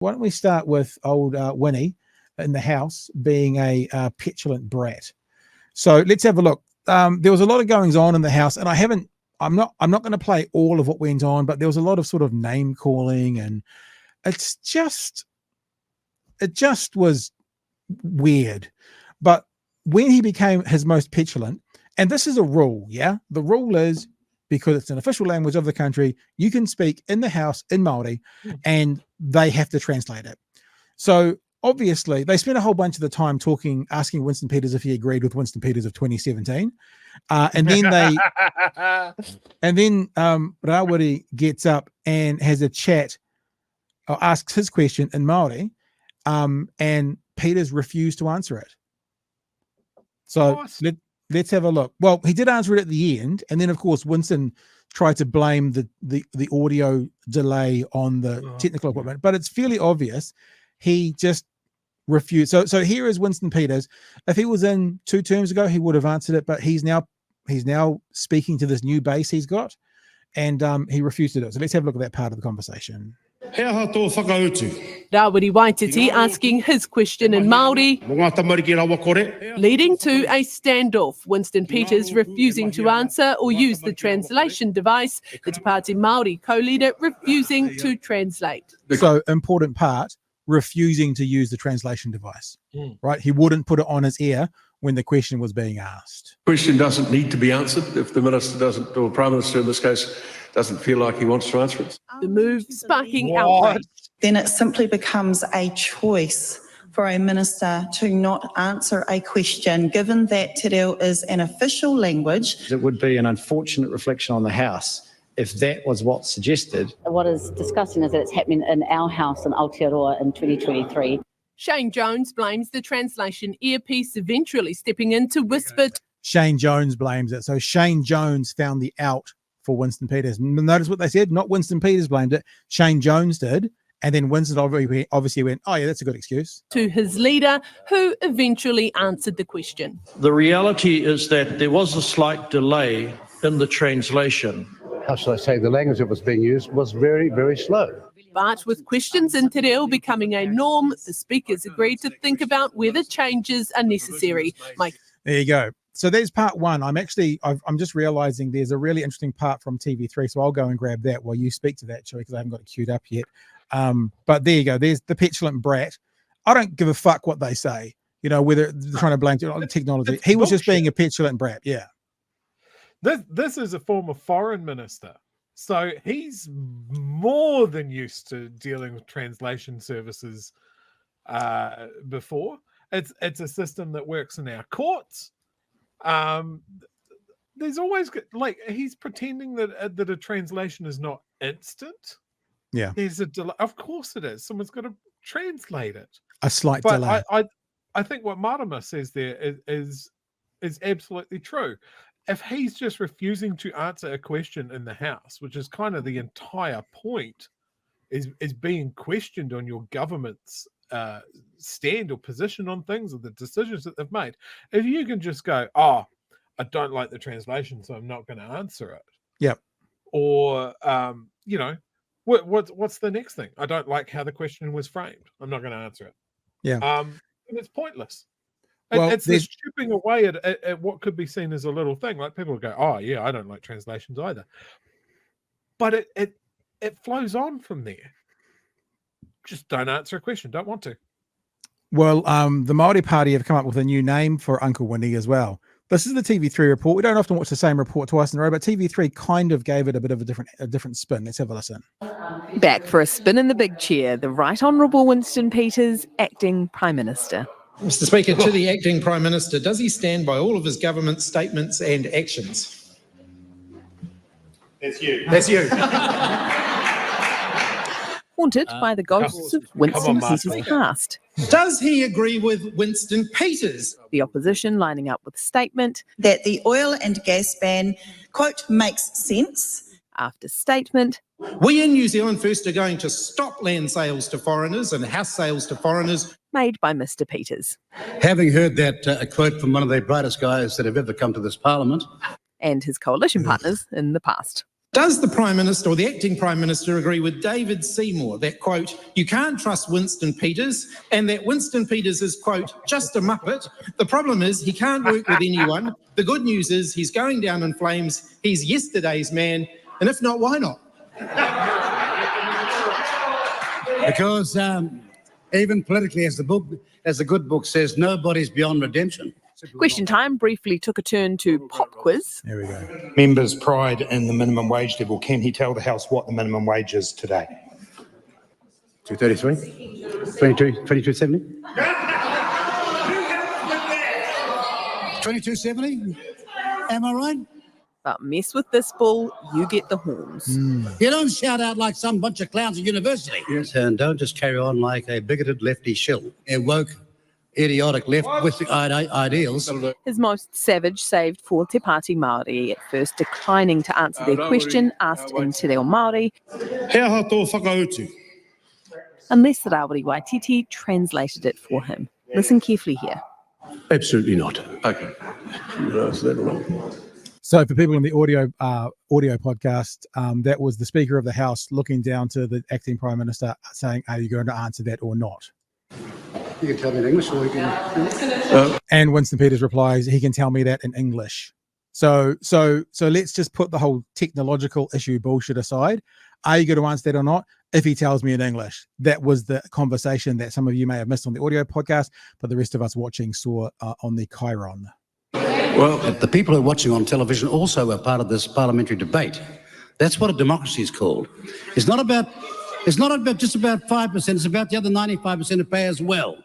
Why don't we start with old Winnie in the house being a petulant brat? So let's have a look. There was a lot of goings on in the house, and I'm not going to play all of what went on, but there was a lot of sort of name calling, and it just was weird. But when he became his most petulant, and this is a rule, yeah, the rule is, because it's an official language of the country, you can speak in the house in Māori, and they have to translate it. So obviously, they spent a whole bunch of the time asking Winston Peters if he agreed with Winston Peters of 2017, and then Rawiri gets up and has a chat, or asks his question in Māori, and Peters refused to answer it. So let's have a look. Well, he did answer it at the end, and then of course Winston tried to blame the audio delay on the technical equipment, but it's fairly obvious he just refused. So here is Winston Peters. If he was in 2 terms ago, he would have answered it, but he's now speaking to this new base he's got, and he refused to do it. So let's have a look at that part of the conversation. Rawiri Waititi asking his question in Māori, leading to a standoff. Winston Peters refusing to answer or use the translation device. The Te Pāti Māori co-leader refusing to translate. So important part, refusing to use the translation device, right? He wouldn't put it on his ear when the question was being asked. Question doesn't need to be answered if the minister doesn't, or Prime Minister in this case, doesn't feel like he wants to answer it. The move sparking outrage. Then it simply becomes a choice for a minister to not answer a question, given that Te Reo is an official language. It would be an unfortunate reflection on the House if that was what's suggested. What is disgusting is that it's happening in our house in Aotearoa in 2023. Shane Jones blames the translation earpiece, eventually stepping in to whisper. Shane Jones blames it. So Shane Jones found the out for Winston Peters. Notice what they said? Not Winston Peters blamed it. Shane Jones did. And then Winston obviously went, oh yeah, that's a good excuse. To his leader, who eventually answered the question. The reality is that there was a slight delay in the translation. How shall I say, the language that was being used was very, very slow. But with questions in Te Reo becoming a norm, the speakers agreed to think about whether changes are necessary. There you go. So there's part one. I'm just realizing there's a really interesting part from TV3, so I'll go and grab that while you speak to that, Chewy, because I haven't got it queued up yet. But there you go. There's the petulant brat. I don't give a fuck what they say, whether they're trying to blame it on the technology. He was just being a petulant brat. Yeah. This is a former foreign minister. So he's more than used to dealing with translation services before. It's a system that works in our courts. There's always, he's pretending that a translation is not instant. Yeah. There's a delay. Of course it is. Someone's got to translate it. A slight delay. I think what Marama says there is absolutely true. If he's just refusing to answer a question in the House, which is kind of the entire point, is being questioned on your government's stand or position on things or the decisions that they've made. If you can just go, I don't like the translation, so I'm not going to answer it. Yep. Or, what's the next thing? I don't like how the question was framed. I'm not going to answer it. Yeah. And it's pointless. Well, it's this chipping away at what could be seen as a little thing. Like people will go, oh yeah, I don't like translations either. But it flows on from there. Just don't answer a question. Don't want to. Well, the Māori Party have come up with a new name for Uncle Winnie as well. This is the TV3 report. We don't often watch the same report twice in a row, but TV3 kind of gave it a bit of a different spin. Let's have a listen. Back for a spin in the big chair, the Right Honourable Winston Peters, acting Prime Minister. Mr. Speaker, to the acting Prime Minister, does he stand by all of his government statements and actions? That's you. That's you. Haunted by the ghosts of Winston Peters' past. Does he agree with Winston Peters? The opposition lining up with a statement that the oil and gas ban, quote, makes sense. After statement, we in New Zealand First are going to stop land sales to foreigners and house sales to foreigners. Made by Mr. Peters. Having heard that a quote from one of the brightest guys that have ever come to this parliament. And his coalition partners in the past. Does the Prime Minister or the acting Prime Minister agree with David Seymour that, quote, you can't trust Winston Peters and that Winston Peters is, quote, just a muppet? The problem is he can't work with anyone. The good news is he's going down in flames. He's yesterday's man. And if not, why not? Because even politically, as the good book says, nobody's beyond redemption. Question time briefly took a turn to pop quiz. There we go. Members' pride in the minimum wage level. Can he tell the House what the minimum wage is today? 233? 2270? 2270? Am I right? But mess with this bull, you get the horns. You don't shout out like some bunch of clowns at university. Yes, and don't just carry on like a bigoted lefty shill. A woke, idiotic left with the ideals. His most savage saved for Te Pāti Māori, at first declining to answer their question asked in Te Reo Māori, Hea tō whakautu. unless Rawiri Waititi translated it for him. Listen carefully here. Absolutely not. Okay. You answer that or not? So for people in the audio podcast, that was the Speaker of the House looking down to the acting Prime Minister saying, are you going to answer that or not? You can tell me in English or you can... And Winston Peters replies, he can tell me that in English. So let's just put the whole technological issue bullshit aside. Are you going to answer that or not? If he tells me in English. That was the conversation that some of you may have missed on the audio podcast, but the rest of us watching saw on the Chiron. Well, the people who are watching on television also are part of this parliamentary debate. That's what a democracy is called. It's not about just about 5%. It's about the other 95% who pay as well.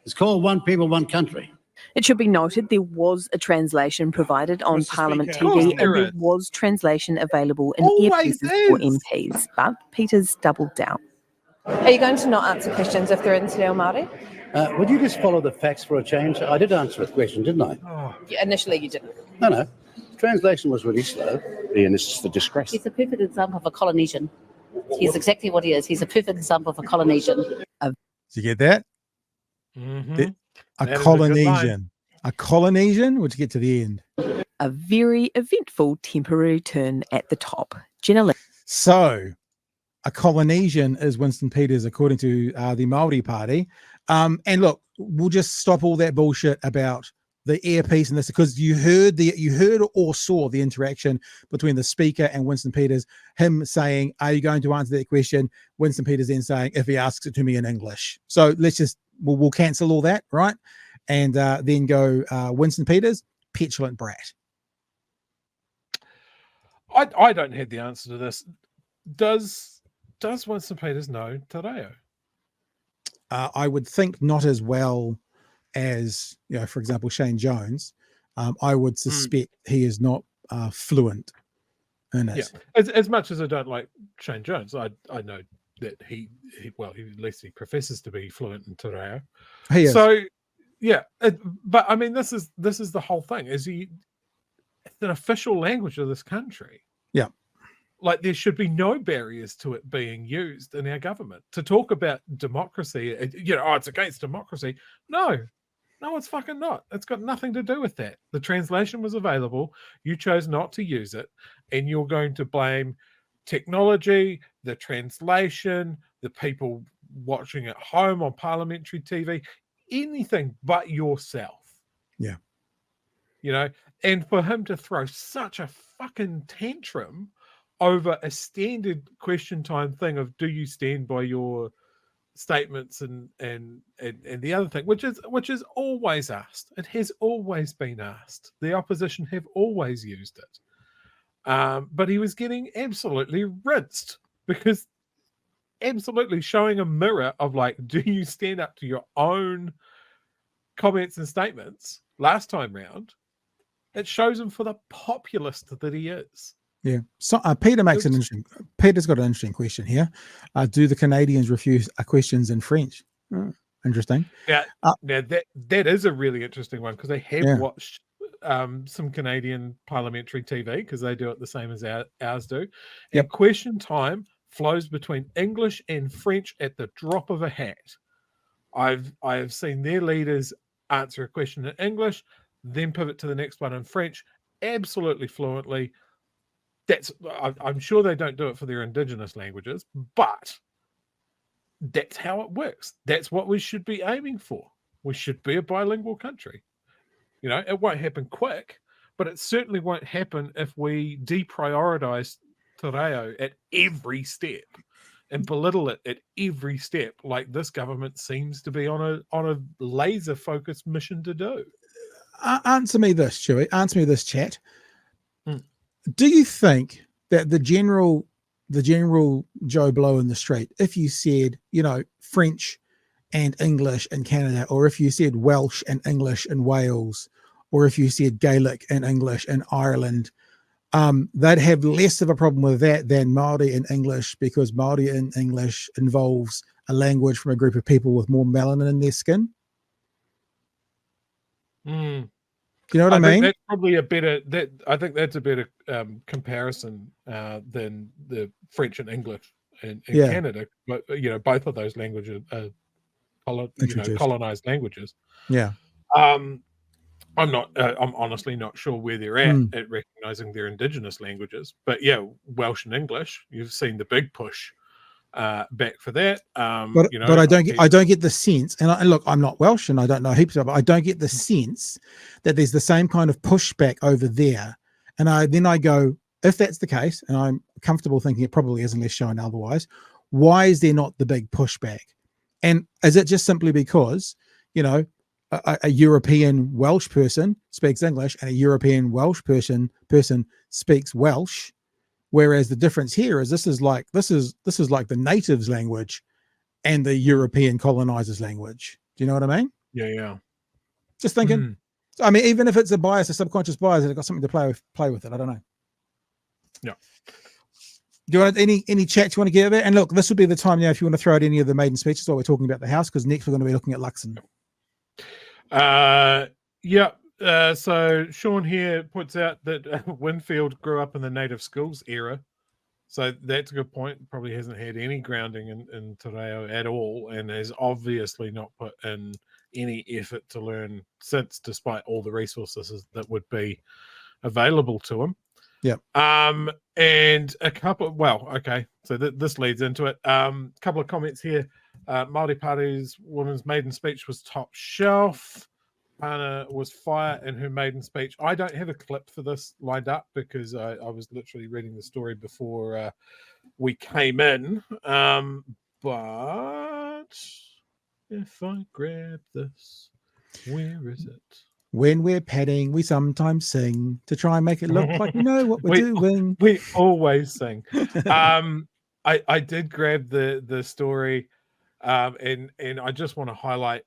It's called One People, One Country. It should be noted there was a translation provided on Parliament TV and there was translation available in earpieces for MPs, but Peters doubled down. Are you going to not answer questions if they're in Te Reo Māori? Would you just follow the facts for a change? I did answer a question, didn't I? Yeah, initially you didn't. No. Translation was really slow. And this is the disgrace. He's a perfect example of a Polynesian. He's exactly what he is. He's a perfect example of a Polynesian. Did you get that? Mm-hmm. A Polynesian. A Polynesian? Would you get to the end? A very eventful temporary turn at the top. Jenna Lynn. So, a Polynesian is Winston Peters, according to the Māori Party. And look, we'll just stop all that bullshit about the earpiece and this, because you heard or saw the interaction between the Speaker and Winston Peters, him saying, are you going to answer that question? Winston Peters then saying, if he asks it to me in English. So let's just, we'll cancel all that, right? And then go Winston Peters, petulant brat. I don't have the answer to this. Does Winston Peters know Te Reo? I would think not as well as, for example, Shane Jones. I would suspect he is not fluent in it. Yeah. As much as I don't like Shane Jones, I know that he at least he professes to be fluent in Te Reo. He is. So yeah, but I mean, this is the whole thing. It's an official language of this country. Yeah. Like, there should be no barriers to it being used in our government. To talk about democracy, it's against democracy. No, it's fucking not. It's got nothing to do with that. The translation was available. You chose not to use it. And you're going to blame technology, the translation, the people watching at home on parliamentary TV, anything but yourself. Yeah. And for him to throw such a fucking tantrum over a standard question time thing of, do you stand by your statements and the other thing, which is always asked. It has always been asked. The opposition have always used it. But he was getting absolutely rinsed, because absolutely showing a mirror of, like, do you stand up to your own comments and statements last time round? It shows him for the populist that he is. Yeah. So Peter's got an interesting question here. Do the Canadians refuse questions in French? Interesting. Yeah. Now that is a really interesting one, because I have watched some Canadian parliamentary TV, because they do it the same as ours do. And question time flows between English and French at the drop of a hat. I have seen their leaders answer a question in English, then pivot to the next one in French, absolutely fluently. I'm sure they don't do it for their Indigenous languages, but that's how it works. That's what we should be aiming for. We should be a bilingual country. You know, it won't happen quick, but it certainly won't happen if we deprioritize te reo at every step and belittle it at every step, like this government seems to be on a laser focused mission to do. Answer me this, Chewie. Answer me this, chat. Do you think that the general Joe Blow in the street, if you said, you know, French and English in Canada, or if you said Welsh and English in Wales, or if you said Gaelic and English in Ireland, they'd have less of a problem with that than Māori and English, because Māori and English involves a language from a group of people with more melanin in their skin? You know what I mean? That's probably a better. I think that's a better comparison than the French and English in Canada. But you know, both of those languages are colonized languages. Yeah. I'm honestly not sure where they're at recognizing their Indigenous languages. But yeah, Welsh and English. You've seen the big push back for that. But I don't get the sense, and look, I'm not Welsh and I don't know heaps of it, but I don't get the sense that there's the same kind of pushback over there. And then I go, if that's the case, and I'm comfortable thinking it probably is unless shown otherwise, why is there not the big pushback? And is it just simply because, you know, a European Welsh person speaks English and a European Welsh person speaks Welsh? Whereas the difference here is this is like the natives' language and the European colonizers' language. Do you know what I mean? Yeah. Just thinking. I mean, even if it's a bias, a subconscious bias, it's got something to play with it. I don't know. Yeah. Do you want any chat you want to give it? And look, this would be the time now if you want to throw out any of the maiden speeches while we're talking about the House, because next we're going to be looking at Luxon. So Sean here points out that Winfield grew up in the native schools era. So that's a good point. Probably hasn't had any grounding in te reo at all, and has obviously not put in any effort to learn since, despite all the resources that would be available to him. Yeah. And a couple, so this leads into it. Couple of comments here. Māori Party's woman's maiden speech was top shelf. Hannah was fire in her maiden speech. I don't have a clip for this lined up because I was literally reading the story before we came in. But if I grab this, where is it? When we're petting, we sometimes sing to try and make it look like we know what we're doing. We always sing. I did grab the story, and I just want to highlight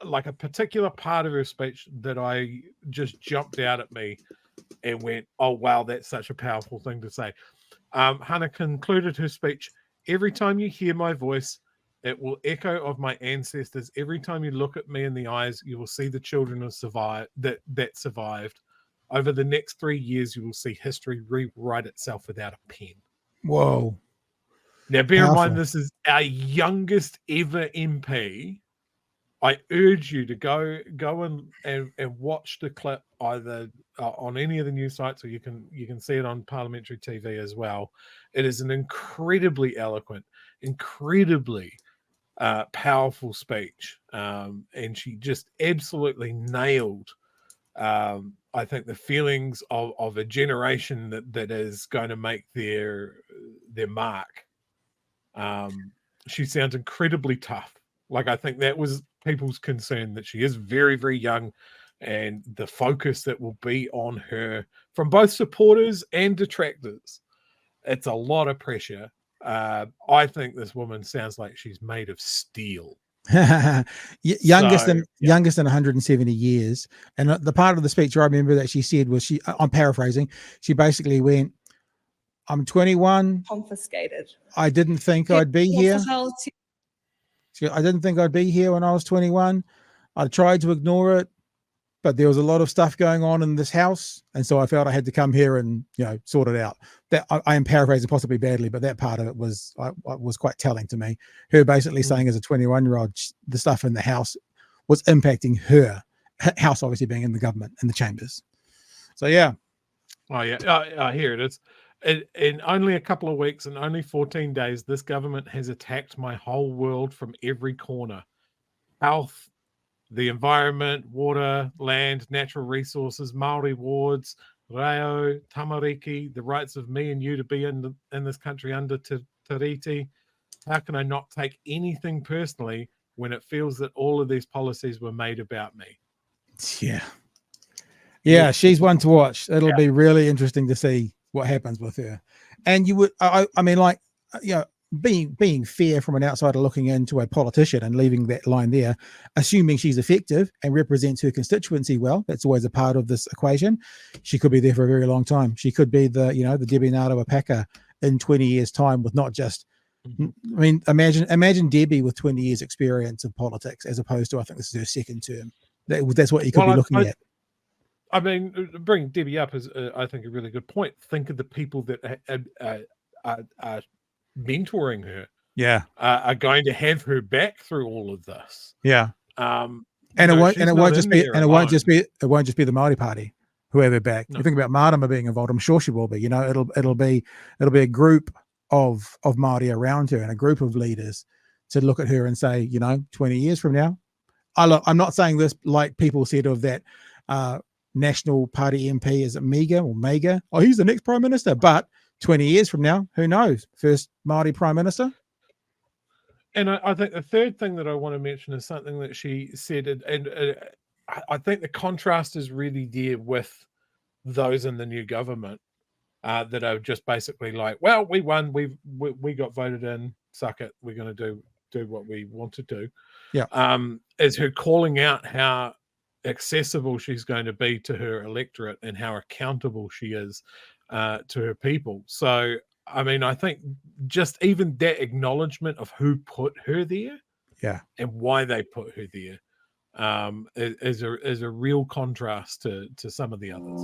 like a particular part of her speech that I just jumped out at me and went, oh, wow, that's such a powerful thing to say. Hannah concluded her speech, "Every time you hear my voice, it will echo of my ancestors. Every time you look at me in the eyes, you will see the children that survived. Over the next 3 years, you will see history rewrite itself without a pen." Whoa. Now, bear in mind, this is our youngest ever MP. I urge you to go and watch the clip either on any of the news sites, or you can see it on parliamentary TV as well. It is an incredibly eloquent, incredibly powerful speech, and she just absolutely nailed, I think, the feelings of a generation that is going to make their mark. She sounds incredibly tough. Like, I think that was people's concern, that she is very, very young, and the focus that will be on her from both supporters and detractors. It's a lot of pressure. I think this woman sounds like she's made of steel. youngest than 170 years. And the part of the speech I remember that she said was, I'm paraphrasing, she basically went, "I'm 21. Confiscated. I didn't think I'd be here. I didn't think I'd be here when I was 21. I tried to ignore it, but there was a lot of stuff going on in this house, and so I felt I had to come here and, you know, sort it out." That I am paraphrasing possibly badly, but that part of it was quite telling to me. Her basically saying, as a 21-year-old, the stuff in the house was impacting her house, obviously being in the government, in the chambers. So yeah. Oh yeah, here it is. In only a couple of weeks and only 14 days, this government has attacked my whole world from every corner. Health, the environment, water, land, natural resources, Māori wards, reo, tamariki, the rights of me and you to be in this country under Te Tiriti. How can I not take anything personally when it feels that all of these policies were made about me? Yeah, she's one to watch. It'll be really interesting to see what happens with her. And you would, I mean, like, you know, being fair from an outsider looking into a politician and leaving that line there, assuming she's effective and represents her constituency well, that's always a part of this equation. She could be there for a very long time. She could be the, you know, the Debbie Ngārawa in 20 years' time with not just, I mean, imagine Debbie with 20 years experience of politics, as opposed to, I think this is her second term. That's what you could be looking at. I mean, bringing Debbie up is, I think, a really good point. Think of the people that are mentoring her. Yeah, are going to have her back through all of this. Yeah, and it won't just be the Māori Party who have her back. No. You think about Marama being involved. I'm sure she will be. You know, it'll be a group of Māori around her and a group of leaders to look at her and say, you know, 20 years from now. I'm not saying this like people said of that National Party MP, is it Mega? Oh, he's the next Prime Minister. But 20 years from now, who knows? First Māori Prime Minister. And I think the third thing that I want to mention is something that she said, and I think the contrast is really there with those in the new government that are just basically like, well, we won, we got voted in, suck it, we're going to do what we want to do. Yeah. Is her calling out how accessible she's going to be to her electorate and how accountable she is to her people. So, I mean, I think just even that acknowledgement of who put her there, and why they put her there, is a real contrast to some of the others.